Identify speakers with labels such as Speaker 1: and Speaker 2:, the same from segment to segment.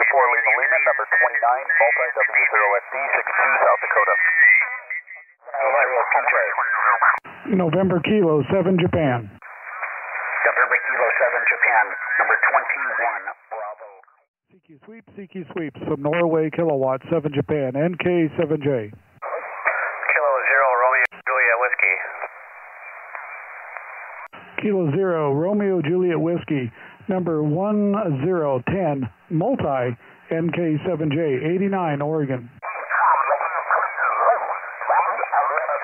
Speaker 1: Lima Lima, number 29, multi W0SD, 62 South Dakota. Arrl 2J.
Speaker 2: November Kilo 7 Japan.
Speaker 1: November Kilo 7 Japan, number 21, Bravo.
Speaker 2: CQ sweeps from Norway Kilowatt 7 Japan, NK7J.
Speaker 1: Kilo 0, Romeo Juliet Whiskey.
Speaker 2: Kilo 0, Romeo Juliet Whiskey, number 1010, multi, NK7J, 89, Oregon.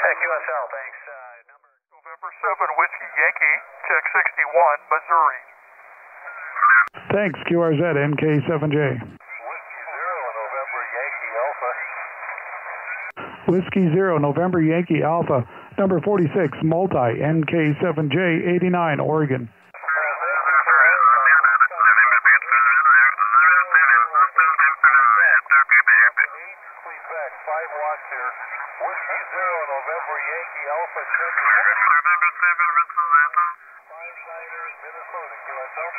Speaker 1: QSL, thanks.
Speaker 3: November 7 Whiskey Yankee, check 61, Missouri.
Speaker 2: Thanks, QRZ, NK7J.
Speaker 3: Whiskey 0, November Yankee Alpha.
Speaker 2: Whiskey 0, November Yankee Alpha, number 46, multi, NK7J, 89, Oregon.
Speaker 3: Feedback, 5 watts here. Whiskey 0, November Yankee Alpha, check
Speaker 2: QSL,
Speaker 3: Minnesota, QSL.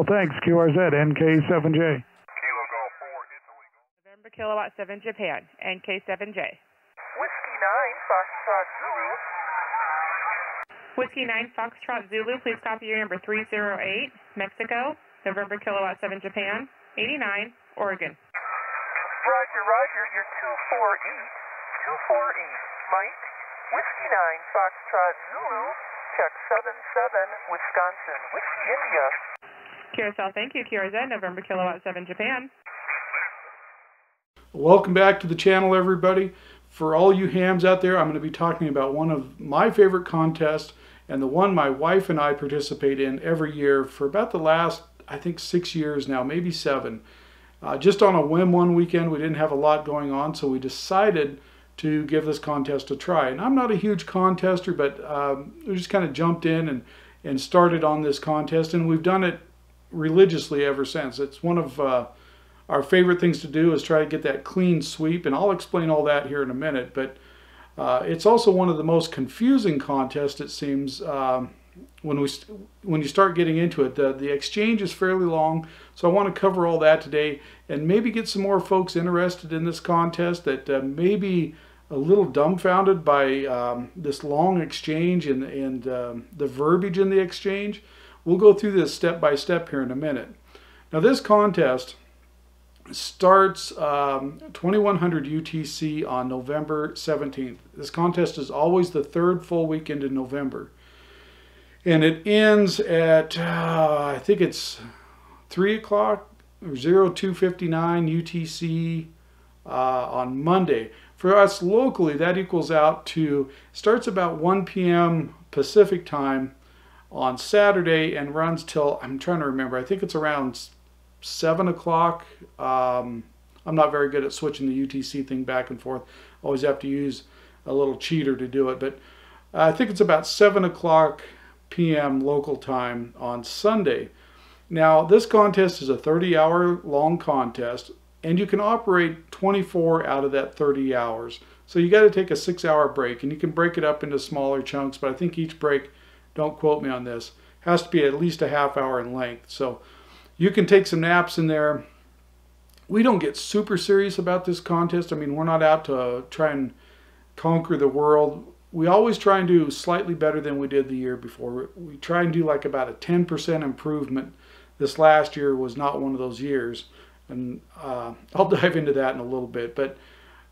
Speaker 2: thanks, QRZ, NK7J.
Speaker 3: Kilo Golf 4, Italy.
Speaker 4: November Kilowatt 7 Japan, NK7J.
Speaker 3: Whiskey 9, Foxtrot Zulu.
Speaker 4: Whiskey 9 Foxtrot Zulu, please copy your number 308, Mexico. November Kilowatt 7 Japan, 89, Oregon.
Speaker 3: Roger, Roger, you're 24E. 24E, Mike. Whiskey 9, Foxtrot Zulu. Check 77, Wisconsin. Whiskey India.
Speaker 4: QSL, thank you. QRZ, November Kilowatt 7 Japan.
Speaker 5: Welcome back to the channel, everybody. For all you hams out there, I'm going to be talking about one of my favorite contests and the one my wife and I participate in every year for about the last, I think, 6 years now, maybe 7. Just on a whim one weekend, we didn't have a lot going on, so we decided to give this contest a try. And I'm not a huge contester, but we just kind of jumped in and started on this contest, and we've done it religiously ever since. It's one of our favorite things to do is try to get that clean sweep, and I'll explain all that here in a minute. But it's also one of the most confusing contests, it seems, when you start getting into it. The exchange is fairly long, so I want to cover all that today and maybe get some more folks interested in this contest that may be a little dumbfounded by this long exchange and the verbiage in the exchange. We'll go through this step by step here in a minute. Now, this contest starts 2100 UTC on November 17th. This contest is always the third full weekend in November. And it ends at, I think it's 3 o'clock or 0259 UTC on Monday. For us locally, that equals out to, starts about 1 p.m. Pacific time on Saturday and runs till, I'm trying to remember, I think it's around 7 o'clock. I'm not very good at switching the UTC thing back and forth. Always have to use a little cheater to do it. But I think it's about 7 o'clock p.m. local time on Sunday. Now, this contest is a 30-hour long contest, and you can operate 24 out of that 30 hours. So you got to take a 6-hour break, and you can break it up into smaller chunks, but I think each break, don't quote me on this, has to be at least a half hour in length. So you can take some naps in there. We don't get super serious about this contest. I mean, we're not out to try and conquer the world. We always try and do slightly better than we did the year before. We try and do like about a 10% improvement. This last year was not one of those years, and I'll dive into that in a little bit. But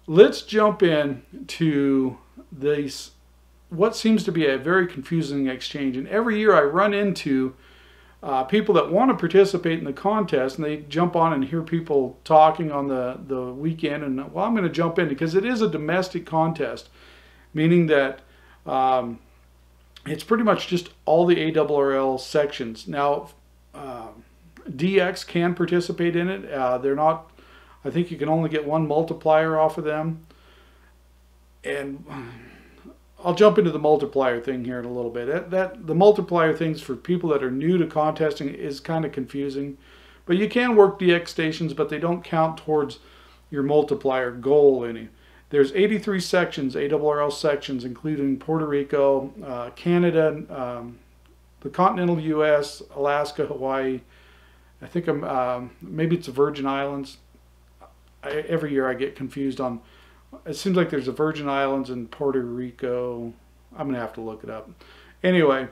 Speaker 5: let's jump in to this, what seems to be a very confusing exchange. And every year I run into people that want to participate in the contest, and they jump on and hear people talking on the weekend, and well, I'm going to jump in because it is a domestic contest, meaning that it's pretty much just all the ARRL sections. Now, DX can participate in it. They're not, I think you can only get one multiplier off of them. And I'll jump into the multiplier thing here in a little bit. The multiplier things for people that are new to contesting is kind of confusing. But you can work DX stations, but they don't count towards your multiplier goal any. There's 83 sections, ARRL sections, including Puerto Rico, Canada, the continental U.S., Alaska, Hawaii, I think maybe it's the Virgin Islands. Every year I get confused on, it seems like there's the Virgin Islands and Puerto Rico. I'm going to have to look it up. Anyway,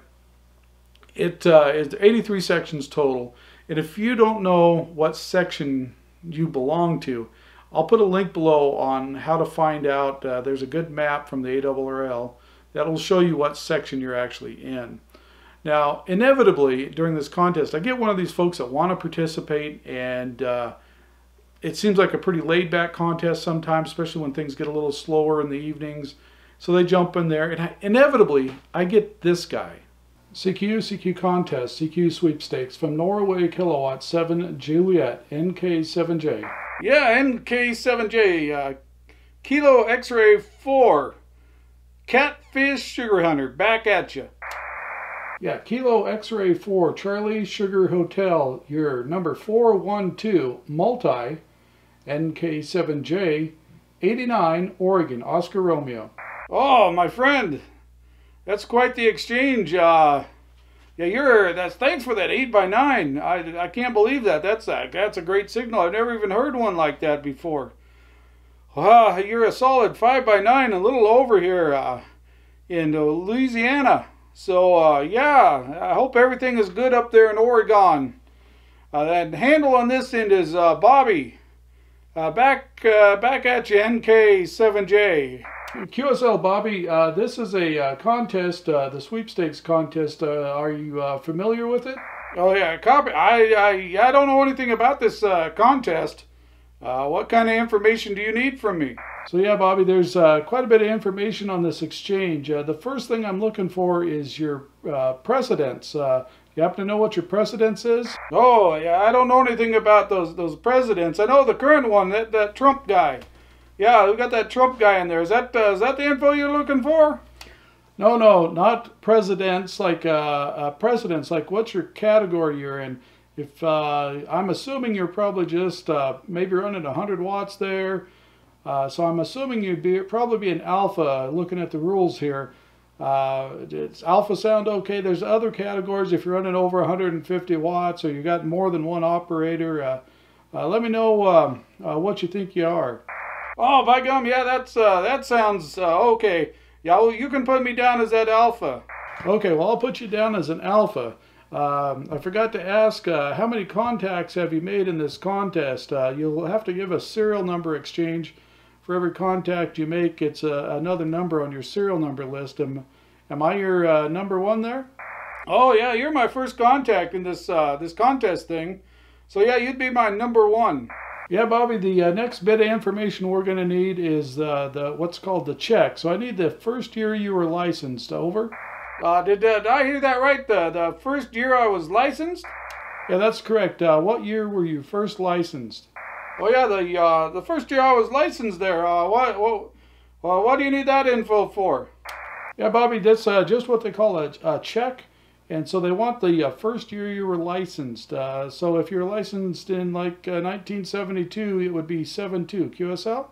Speaker 5: it is 83 sections total. And if you don't know what section you belong to, I'll put a link below on how to find out. There's a good map from the Arrl that'll show you what section you're actually in. Now, inevitably, during this contest, I get one of these folks that want to participate, and it seems like a pretty laid-back contest sometimes, especially when things get a little slower in the evenings. So they jump in there, and inevitably, I get this guy. CQ contest, CQ sweepstakes from Norway Kilowatt 7 Juliet, NK7J. Yeah, NK7J, Kilo X-Ray 4, Catfish Sugar Hunter, back at you. Yeah, Kilo X-Ray 4, Charlie Sugar Hotel, your number 412, multi, NK7J, 89, Oregon, Oscar Romeo. Oh, my friend, that's quite the exchange. Yeah, thanks for that 8x9. I can't believe that. That's a great signal. I've never even heard one like that before. You're a solid 5x9, a little over here in Louisiana. So yeah, I hope everything is good up there in Oregon. That handle on this end is Bobby. Back at you, NK7J. QSL Bobby, this is a contest, the sweepstakes contest. Are you familiar with it? Oh yeah, copy. I don't know anything about this contest. What kind of information do you need from me? So yeah, Bobby, there's quite a bit of information on this exchange. The first thing I'm looking for is your precedence. You happen to know what your precedence is? Oh yeah, I don't know anything about those presidents. I know the current one, that Trump guy. Yeah, we got that Trump guy in there. Is that the info you're looking for? No, not presidents like presidents. Like, what's your category you're in? If I'm assuming you're probably just maybe running 100 watts there. So I'm assuming you'd probably be an alpha. Looking at the rules here, does alpha sound okay? There's other categories if you're running over 150 watts or you got more than one operator. Let me know what you think you are. Oh, by gum, yeah, that sounds okay. Yeah, well, you can put me down as that alpha. Okay, well, I'll put you down as an alpha. I forgot to ask, how many contacts have you made in this contest? You'll have to give a serial number exchange. For every contact you make, it's another number on your serial number list. Am I your number one there? Oh, yeah, you're my first contact in this contest thing. So, yeah, you'd be my number one. Yeah, Bobby, the next bit of information we're going to need is the what's called the check. So I need the first year you were licensed. Over. Did I hear that right? The first year I was licensed? Yeah, that's correct. What year were you first licensed? Oh yeah, the first year I was licensed there. What do you need that info for? Yeah, Bobby, that's just what they call a check. And so they want the first year you were licensed. So if you're licensed in like 1972, it would be 72. QSL?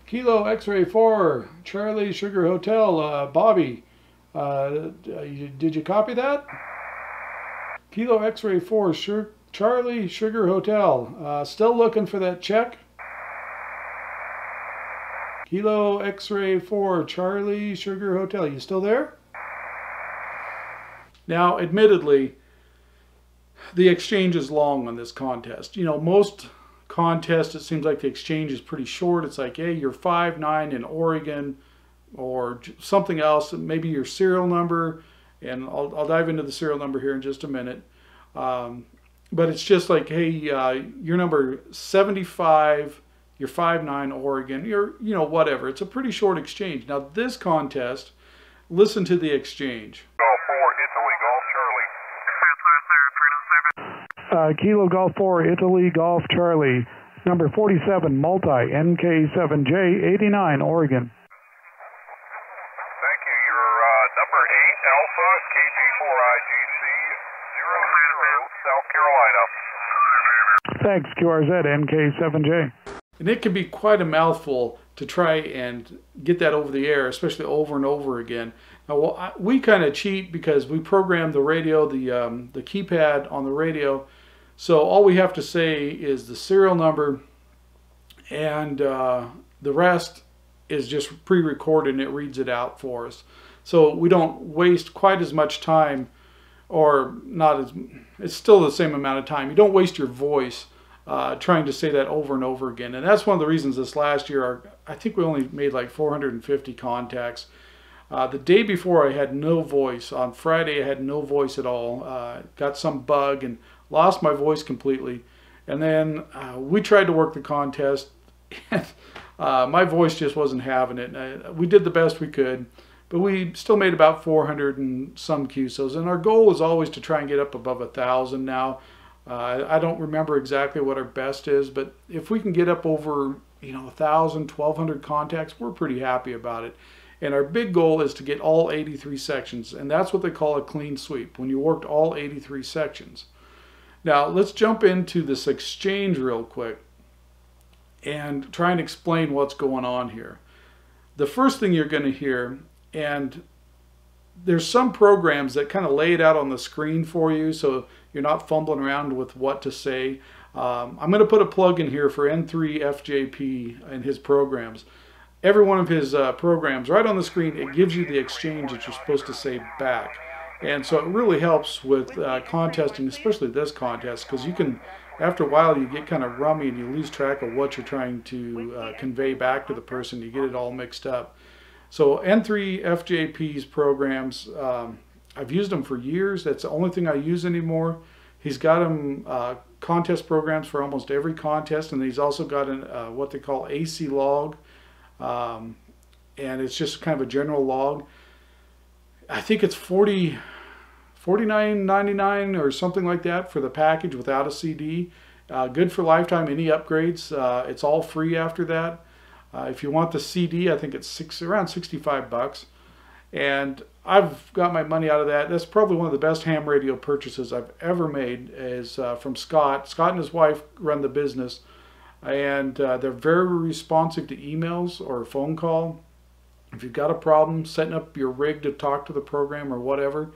Speaker 5: Kilo X-Ray 4, Charlie Sugar Hotel, Bobby. Did you copy that? Kilo X-Ray 4, Charlie Sugar Hotel. Still looking for that check? Kilo X-Ray 4, Charlie Sugar Hotel. You still there? Now, admittedly, the exchange is long on this contest. You know, most contests, it seems like the exchange is pretty short. It's like, hey, you're 5'9" in Oregon or something else, maybe your serial number, and I'll dive into the serial number here in just a minute. But it's just like, hey, you're number 75, you're 5'9", Oregon, you're, you know, whatever. It's a pretty short exchange. Now, this contest, listen to the exchange.
Speaker 3: Golf 4, Italy, Golf Charlie.
Speaker 2: Kilo Golf 4, Italy, Golf Charlie. Number 47, multi, NK7J, 89, Oregon.
Speaker 3: Thank you. You're number 8, Alpha, KG4IGC, 00, South Carolina.
Speaker 2: Thanks, QRZ, NK7J.
Speaker 5: And it can be quite a mouthful to try and get that over the air, especially over and over again. Well, we kind of cheat because we program the radio, the keypad on the radio. So all we have to say is the serial number, and the rest is just pre-recorded and it reads it out for us. So we don't waste quite as much time, or not as, it's still the same amount of time. You don't waste your voice trying to say that over and over again. And that's one of the reasons this last year, I think we only made like 450 contacts. The day before I had no voice. On Friday I had no voice at all. Got some bug and lost my voice completely. And then we tried to work the contest. And, my voice just wasn't having it. We did the best we could, but we still made about 400 and some QSOs. And our goal is always to try and get up above 1,000 now. I don't remember exactly what our best is, but if we can get up over 1,000, 1,200 contacts, we're pretty happy about it. And our big goal is to get all 83 sections, and that's what they call a clean sweep, when you worked all 83 sections. Now, let's jump into this exchange real quick and try and explain what's going on here. The first thing you're going to hear, and there's some programs that kind of lay it out on the screen for you, so you're not fumbling around with what to say. I'm going to put a plug in here for N3FJP and his programs. Every one of his programs, right on the screen, it gives you the exchange that you're supposed to say back. And so it really helps with contesting, especially this contest, because you can, after a while, you get kind of rummy and you lose track of what you're trying to convey back to the person. You get it all mixed up. So N3FJP's programs, I've used them for years. That's the only thing I use anymore. He's got them contest programs for almost every contest, and he's also got an what they call AC log. And it's just kind of a general log. I think it's $49.99 or something like that for the package without a CD. Good for lifetime, any upgrades. It's all free after that. If you want the CD, I think it's around 65 bucks. And I've got my money out of that. That's probably one of the best ham radio purchases I've ever made, is from Scott. Scott and his wife run the business. And they're very responsive to emails or a phone call. If you've got a problem setting up your rig to talk to the program or whatever,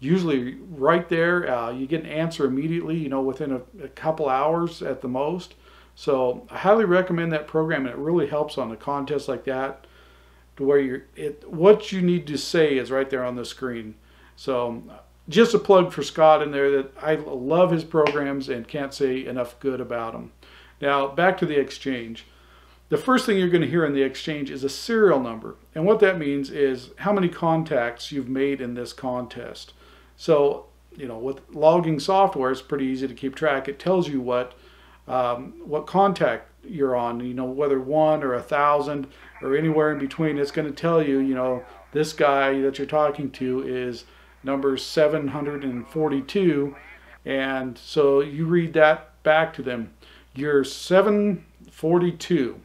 Speaker 5: usually right there you get an answer immediately, within a couple hours at the most. So I highly recommend that program, and it really helps on a contest like that, to where what you need to say is right there on the screen. So just a plug for Scott in there, that I love his programs and can't say enough good about them. Now, back to the exchange. The first thing you're going to hear in the exchange is a serial number. And what that means is how many contacts you've made in this contest. So, with logging software, it's pretty easy to keep track. It tells you what contact you're on, whether 1 or 1,000 or anywhere in between. It's going to tell you, this guy that you're talking to is number 742. And so you read that back to them. You're 742.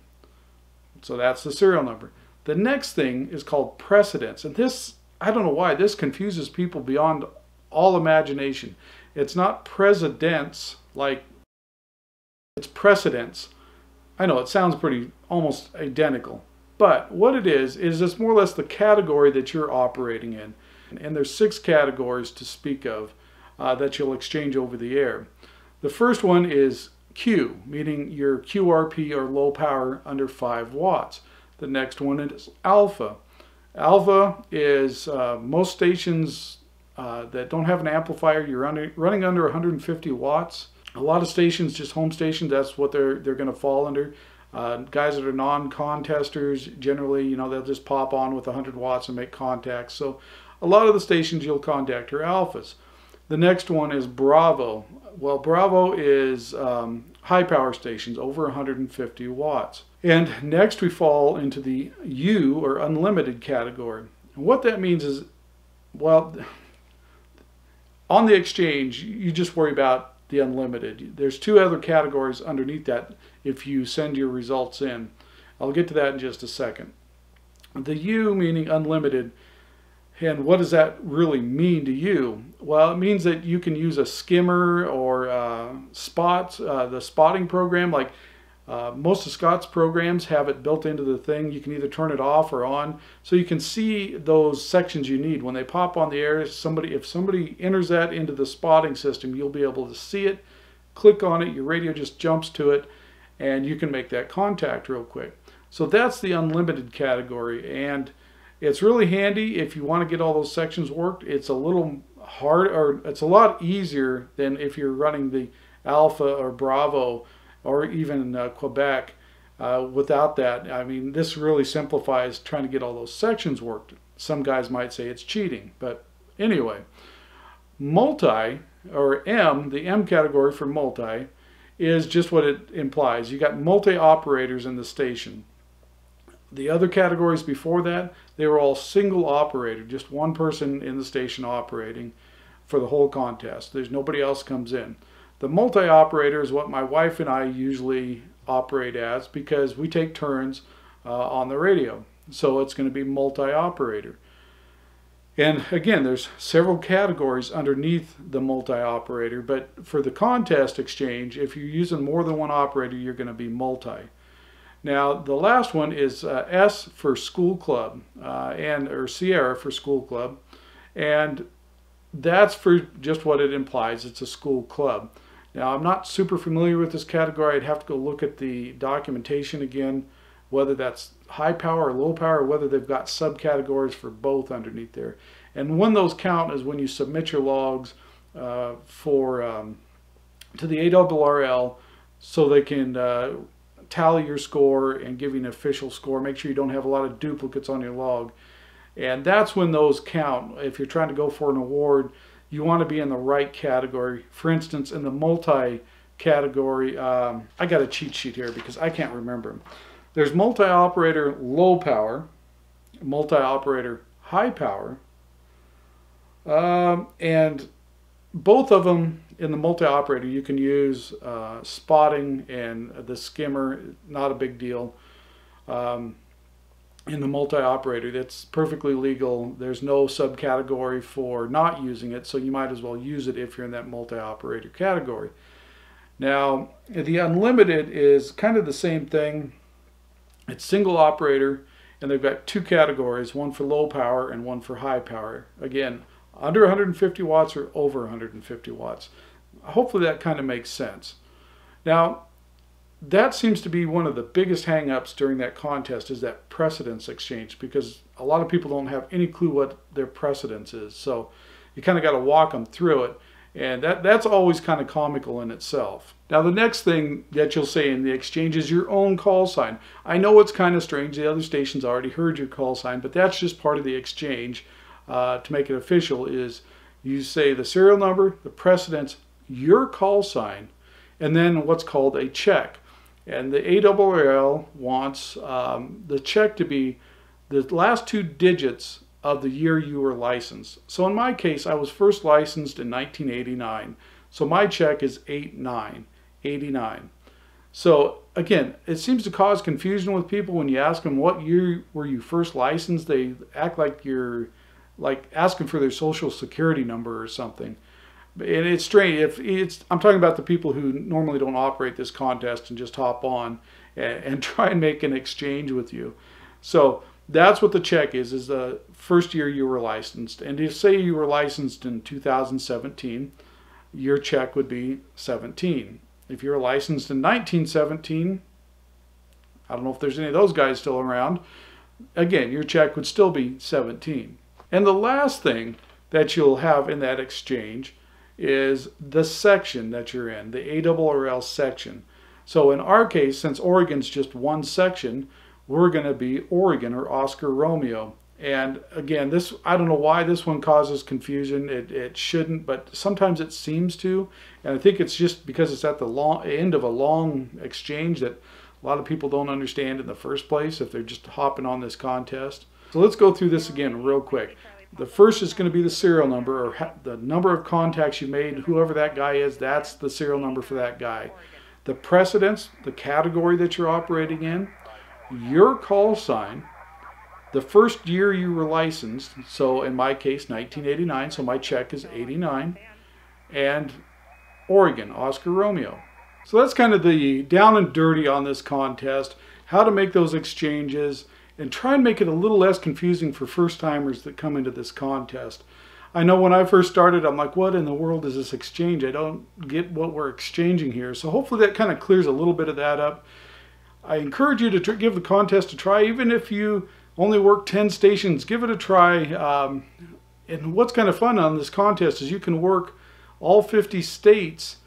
Speaker 5: So that's the serial number. The next thing is called precedence. And this, I don't know why, this confuses people beyond all imagination. It's not presidents, like, it's precedence. I know it sounds pretty almost identical. But what it is it's more or less the category that you're operating in. And there's 6 categories to speak of that you'll exchange over the air. The first one is Q, meaning your QRP or low power under 5 watts. The next one is alpha. Alpha is most stations that don't have an amplifier, you're running under 150 watts. A lot of stations, just home stations, that's what they're going to fall under. Guys that are non-contesters, generally, they'll just pop on with 100 watts and make contacts. So a lot of the stations you'll contact are alphas. The next one is Bravo. Well, Bravo is high power stations, over 150 watts. And next we fall into the U, or unlimited category. And what that means is, well, on the exchange, you just worry about the unlimited. There's 2 other categories underneath that if you send your results in. I'll get to that in just a second. The U, meaning unlimited. And what does that really mean to you? Well, it means that you can use a skimmer or the spotting program. Like Most of Scott's programs have it built into the thing. You can either turn it off or on, so you can see those sections you need. When they pop on the air, if somebody enters that into the spotting system, you'll be able to see it, click on it, your radio just jumps to it, and you can make that contact real quick. So that's the unlimited category, and it's really handy if you want to get all those sections worked. It's a little hard, or it's a lot easier than if you're running the Alpha or Bravo or even Quebec without that. I mean, this really simplifies trying to get all those sections worked. Some guys might say it's cheating, but anyway, multi, or M, the M category for multi, is just what it implies. You got multi-operators in the station. The other categories before that, they were all single operator, just one person in the station operating for the whole contest. There's nobody else comes in. The multi-operator is what my wife and I usually operate as, because we take turns on the radio. So it's going to be multi-operator. And again, there's several categories underneath the multi-operator, but for the contest exchange, if you're using more than one operator, you're going to be multi. Now, the last one is S for school club, or Sierra for school club, and that's for just what it implies. It's a school club. Now, I'm not super familiar with this category. I'd have to go look at the documentation again, whether that's high power or low power, or whether they've got subcategories for both underneath there. And when those count is when you submit your logs to the ARRL, so they can tally your score and give you an official score. Make sure you don't have a lot of duplicates on your log. And that's when those count. If you're trying to go for an award, you want to be in the right category. For instance, in the multi category, I got a cheat sheet here because I can't remember them. There's multi-operator low power, multi-operator high power, and both of them in the multi-operator you can use spotting and the skimmer, not a big deal. In the multi-operator, that's perfectly legal. There's no subcategory for not using it, so you might as well use it if you're in that multi-operator category. Now, the unlimited is kind of the same thing. It's single operator, and they've got two categories, one for low power and one for high power. Again, under 150 watts or over 150 watts. Hopefully that kind of makes sense. Now, that seems to be one of the biggest hang-ups during that contest, is that precedence exchange, because a lot of people don't have any clue what their precedence is. So you kind of got to walk them through it, and that's always kind of comical in itself. Now, the next thing that you'll say in the exchange is your own call sign. I know it's kind of strange. The other stations already heard your call sign, but that's just part of the exchange. To make it official is you say the serial number, the precedence, your call sign, and then what's called a check. And the ARRL wants the check to be the last two digits of the year you were licensed. So in my case, I was first licensed in 1989. So my check is 8989. So again, it seems to cause confusion with people when you ask them what year were you first licensed. They act like you're like asking for their social security number or something. And it's strange. I'm talking about the people who normally don't operate this contest and just hop on and try and make an exchange with you. So that's what the check is the first year you were licensed. And if say you were licensed in 2017, your check would be 17. If you were licensed in 1917, I don't know if there's any of those guys still around, again, your check would still be 17. And the last thing that you'll have in that exchange is the section that you're in, the ARRL section. So in our case, since Oregon's just one section, we're going to be Oregon, or Oscar Romeo. And again, this, I don't know why this one causes confusion. It shouldn't, but sometimes it seems to. And I think it's just because it's at the end of a long exchange that a lot of people don't understand in the first place if they're just hopping on this contest. So let's go through this again real quick. The first is going to be the serial number, or the number of contacts you made. Whoever that guy is, that's the serial number for that guy. The precedence, the category that you're operating in, your call sign, the first year you were licensed, so in my case 1989, so my check is 89, and Oregon, Oscar Romeo. So that's kind of the down and dirty on this contest, how to make those exchanges, and try and make it a little less confusing for first-timers that come into this contest. I know when I first started, I'm like, what in the world is this exchange? I don't get what we're exchanging here. So hopefully that kind of clears a little bit of that up. I encourage you to give the contest a try, even if you only work 10 stations, give it a try. And what's kind of fun on this contest is you can work all 50 states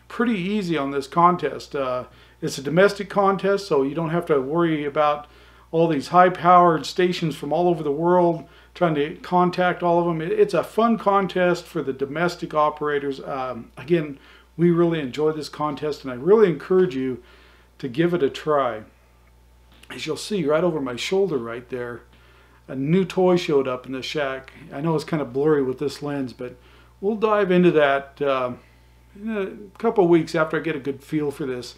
Speaker 5: pretty easy on this contest. It's a domestic contest, so you don't have to worry about all these high-powered stations from all over the world trying to contact all of them. It's a fun contest for the domestic operators. Again, we really enjoy this contest, and I really encourage you to give it a try. As you'll see right over my shoulder right there, a new toy showed up in the shack. I know it's kind of blurry with this lens, but we'll dive into that in a couple of weeks after I get a good feel for this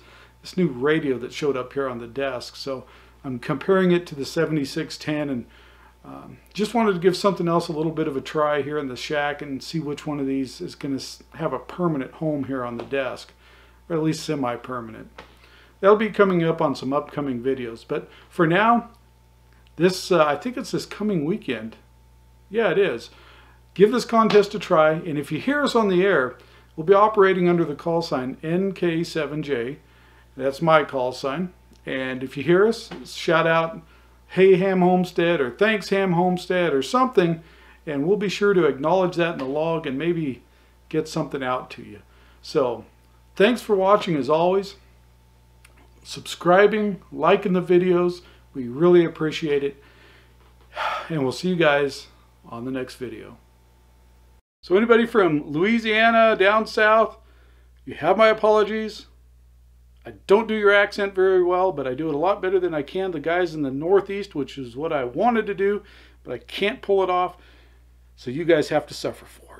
Speaker 5: new radio that showed up here on the desk. So I'm comparing it to the 7610, and just wanted to give something else a little bit of a try here in the shack and see which one of these is going to have a permanent home here on the desk, or at least semi-permanent. That'll be coming up on some upcoming videos. But for now, this I think it's this coming weekend. Yeah, it is. Give this contest a try, and if you hear us on the air, we'll be operating under the call sign NK7J. That's my call sign. And if you hear us, shout out, "Hey Ham Homestead," or "Thanks Ham Homestead," or something, and we'll be sure to acknowledge that in the log and maybe get something out to you. So, thanks for watching as always. Subscribing, liking the videos, we really appreciate it. And we'll see you guys on the next video. So anybody from Louisiana down south, you have my apologies. I don't do your accent very well, but I do it a lot better than I can the guys in the Northeast, which is what I wanted to do, but I can't pull it off. So you guys have to suffer for it.